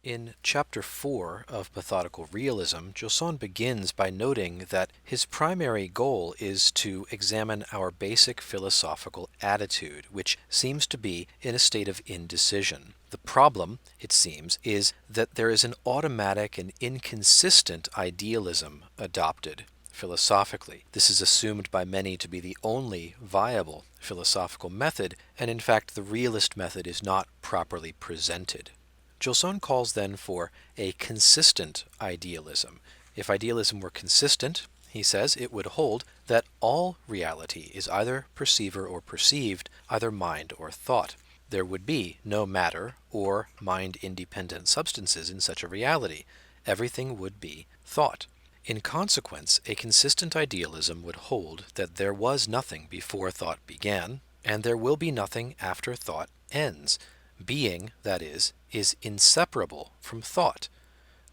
In Chapter 4 of Methodical Realism, Gilson begins by noting that his primary goal is to examine our basic philosophical attitude, which seems to be in a state of indecision. The problem, it seems, is that there is an automatic and inconsistent idealism adopted philosophically. This is assumed by many to be the only viable philosophical method, and in fact the realist method is not properly presented. Gilson calls then for a consistent idealism. If idealism were consistent, he says, it would hold that all reality is either perceiver or perceived, either mind or thought. There would be no matter or mind-independent substances in such a reality. Everything would be thought. In consequence, a consistent idealism would hold that there was nothing before thought began, and there will be nothing after thought ends. Being, that is inseparable from thought.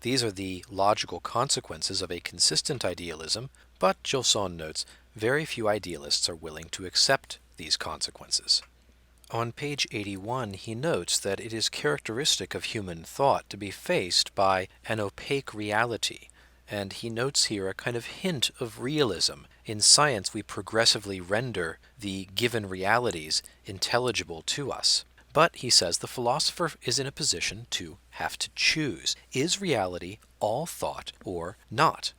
These are the logical consequences of a consistent idealism, but Gilson notes very few idealists are willing to accept these consequences. On page 81, he notes that it is characteristic of human thought to be faced by an opaque reality, and he notes here a kind of hint of realism. In science, we progressively render the given realities intelligible to us. But, he says, the philosopher is in a position to have to choose. Is reality all thought or not?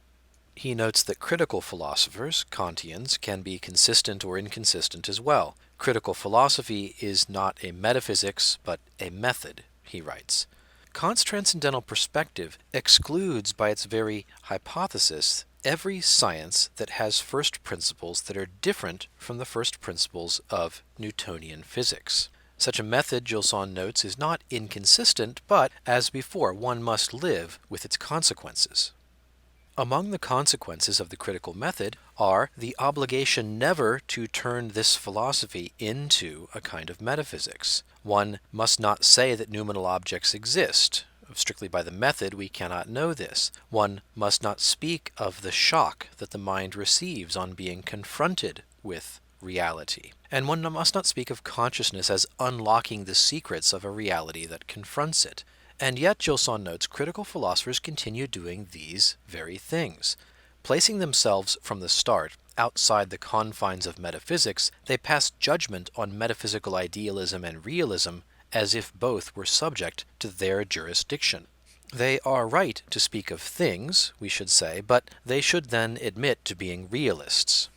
He notes that critical philosophers, Kantians, can be consistent or inconsistent as well. Critical philosophy is not a metaphysics, but a method, he writes. Kant's transcendental perspective excludes by its very hypothesis every science that has first principles that are different from the first principles of Newtonian physics. Such a method, Gilson notes, is not inconsistent, but, as before, one must live with its consequences. Among the consequences of the critical method are the obligation never to turn this philosophy into a kind of metaphysics. One must not say that noumenal objects exist. Strictly by the method, we cannot know this. One must not speak of the shock that the mind receives on being confronted with reality. And one must not speak of consciousness as unlocking the secrets of a reality that confronts it. And yet, Gilson notes, critical philosophers continue doing these very things. Placing themselves from the start outside the confines of metaphysics, they pass judgment on metaphysical idealism and realism as if both were subject to their jurisdiction. They are right to speak of things, we should say, but they should then admit to being realists.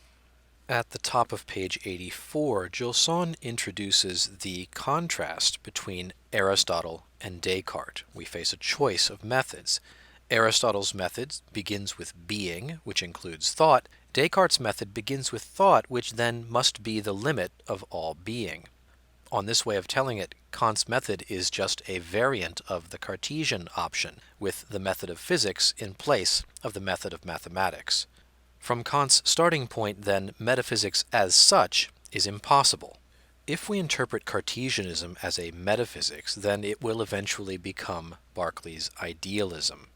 At the top of page 84, Gilson introduces the contrast between Aristotle and Descartes. We face a choice of methods. Aristotle's method begins with being, which includes thought. Descartes' method begins with thought, which then must be the limit of all being. On this way of telling it, Kant's method is just a variant of the Cartesian option, with the method of physics in place of the method of mathematics. From Kant's starting point, then, metaphysics as such is impossible. If we interpret Cartesianism as a metaphysics, then it will eventually become Berkeley's idealism.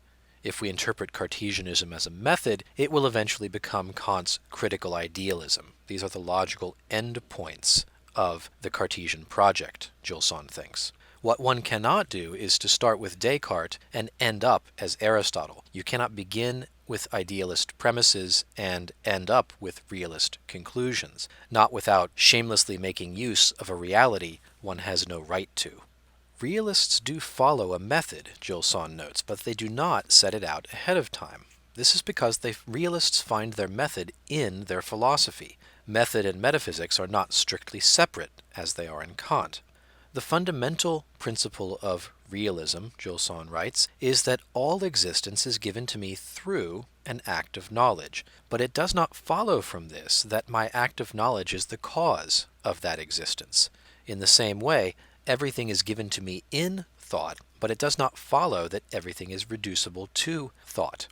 If we interpret Cartesianism as a method, it will eventually become Kant's critical idealism. These are the logical endpoints of the Cartesian project, Gilson thinks. What one cannot do is to start with Descartes and end up as Aristotle. You cannot begin with idealist premises and end up with realist conclusions, not without shamelessly making use of a reality one has no right to. Realists do follow a method, Gilson notes, but they do not set it out ahead of time. This is because realists find their method in their philosophy. Method and metaphysics are not strictly separate, as they are in Kant. The fundamental principle of realism, Gilson writes, is that all existence is given to me through an act of knowledge, but it does not follow from this that my act of knowledge is the cause of that existence. In the same way, everything is given to me in thought, but it does not follow that everything is reducible to thought.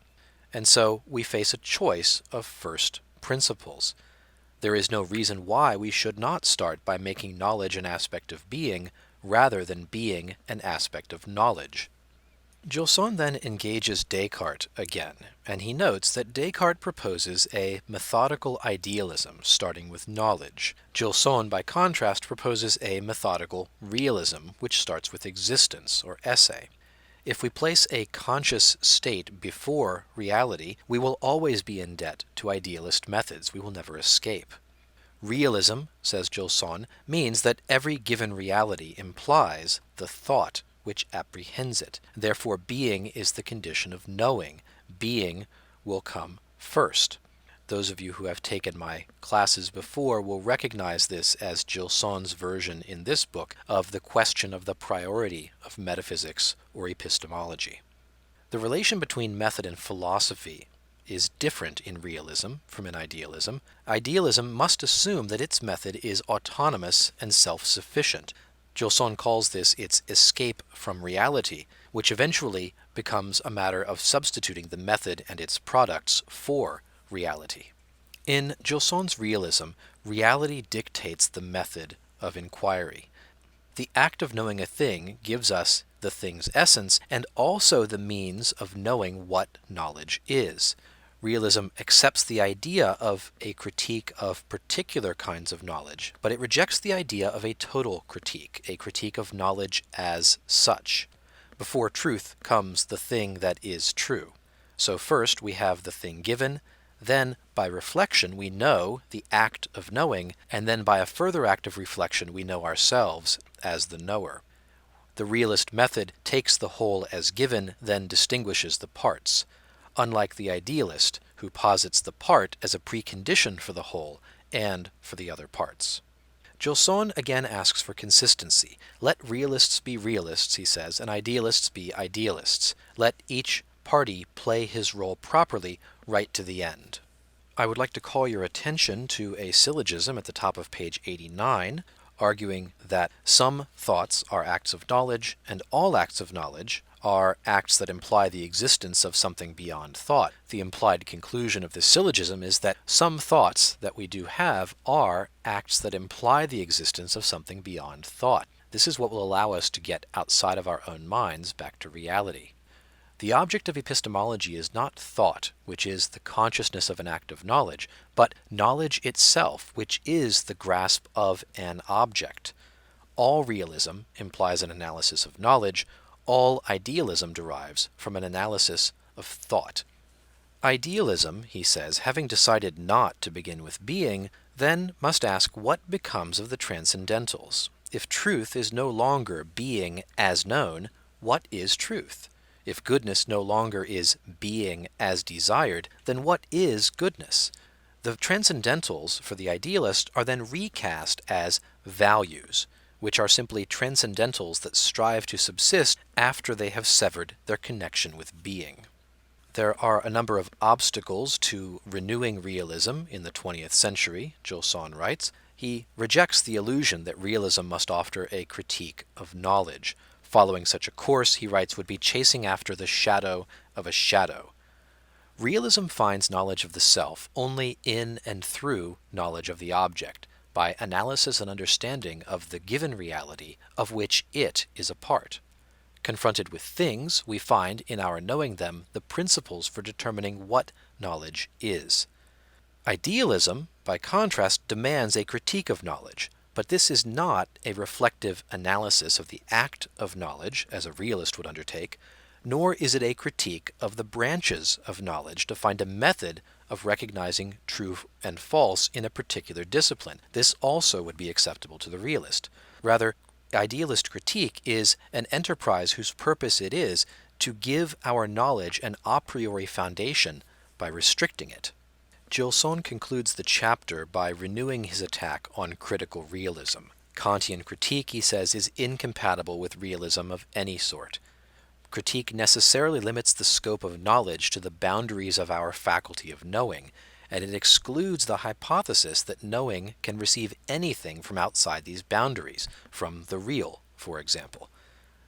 And so we face a choice of first principles. There is no reason why we should not start by making knowledge an aspect of being, rather than being an aspect of knowledge. Gilson then engages Descartes again, and he notes that Descartes proposes a methodical idealism starting with knowledge. Gilson, by contrast, proposes a methodical realism, which starts with existence, or esse. If we place a conscious state before reality, we will always be in debt to idealist methods. We will never escape. Realism, says Gilson, means that every given reality implies the thought which apprehends it. Therefore, being is the condition of knowing. Being will come first. Those of you who have taken my classes before will recognize this as Gilson's version in this book of the question of the priority of metaphysics or epistemology. The relation between method and philosophy is different in realism from in idealism. Idealism must assume that its method is autonomous and self-sufficient. Gilson calls this its escape from reality, which eventually becomes a matter of substituting the method and its products for reality. In Gilson's realism, reality dictates the method of inquiry. The act of knowing a thing gives us the thing's essence and also the means of knowing what knowledge is. Realism accepts the idea of a critique of particular kinds of knowledge, but it rejects the idea of a total critique, a critique of knowledge as such. Before truth comes the thing that is true. So first we have the thing given, then by reflection we know the act of knowing, and then by a further act of reflection we know ourselves as the knower. The realist method takes the whole as given, then distinguishes the parts, unlike the idealist, who posits the part as a precondition for the whole and for the other parts. Gilson again asks for consistency. Let realists be realists, he says, and idealists be idealists. Let each party play his role properly right to the end. I would like to call your attention to a syllogism at the top of page 89, arguing that some thoughts are acts of knowledge, and all acts of knowledge are acts that imply the existence of something beyond thought. The implied conclusion of this syllogism is that some thoughts that we do have are acts that imply the existence of something beyond thought. This is what will allow us to get outside of our own minds back to reality. The object of epistemology is not thought, which is the consciousness of an act of knowledge, but knowledge itself, which is the grasp of an object. All realism implies an analysis of knowledge. All idealism derives from an analysis of thought. Idealism, he says, having decided not to begin with being, then must ask what becomes of the Transcendentals. If truth is no longer being as known, what is truth? If goodness no longer is being as desired, then what is goodness? The Transcendentals, for the idealist, are then recast as values, which are simply transcendentals that strive to subsist after they have severed their connection with being. There are a number of obstacles to renewing realism in the 20th century, Gilson writes. He rejects the illusion that realism must offer a critique of knowledge. Following such a course, he writes, would be chasing after the shadow of a shadow. Realism finds knowledge of the self only in and through knowledge of the object, by analysis and understanding of the given reality of which it is a part. Confronted with things, we find in our knowing them the principles for determining what knowledge is. Idealism, by contrast, demands a critique of knowledge, but this is not a reflective analysis of the act of knowledge, as a realist would undertake, nor is it a critique of the branches of knowledge to find a method of recognizing true and false in a particular discipline. This also would be acceptable to the realist. Rather, idealist critique is an enterprise whose purpose it is to give our knowledge an a priori foundation by restricting it. Gilson concludes the chapter by renewing his attack on critical realism. Kantian critique, he says, is incompatible with realism of any sort. Critique necessarily limits the scope of knowledge to the boundaries of our faculty of knowing, and it excludes the hypothesis that knowing can receive anything from outside these boundaries, from the real, for example.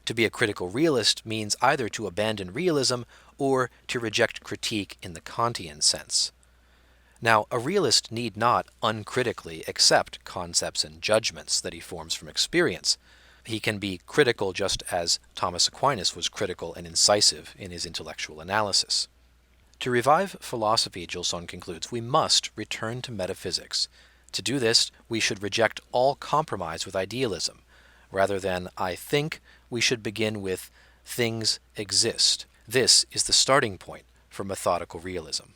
To be a critical realist means either to abandon realism or to reject critique in the Kantian sense. Now, a realist need not uncritically accept concepts and judgments that he forms from experience. He can be critical just as Thomas Aquinas was critical and incisive in his intellectual analysis. To revive philosophy, Gilson concludes, we must return to metaphysics. To do this, we should reject all compromise with idealism. Rather than I think, we should begin with things exist. This is the starting point for methodical realism.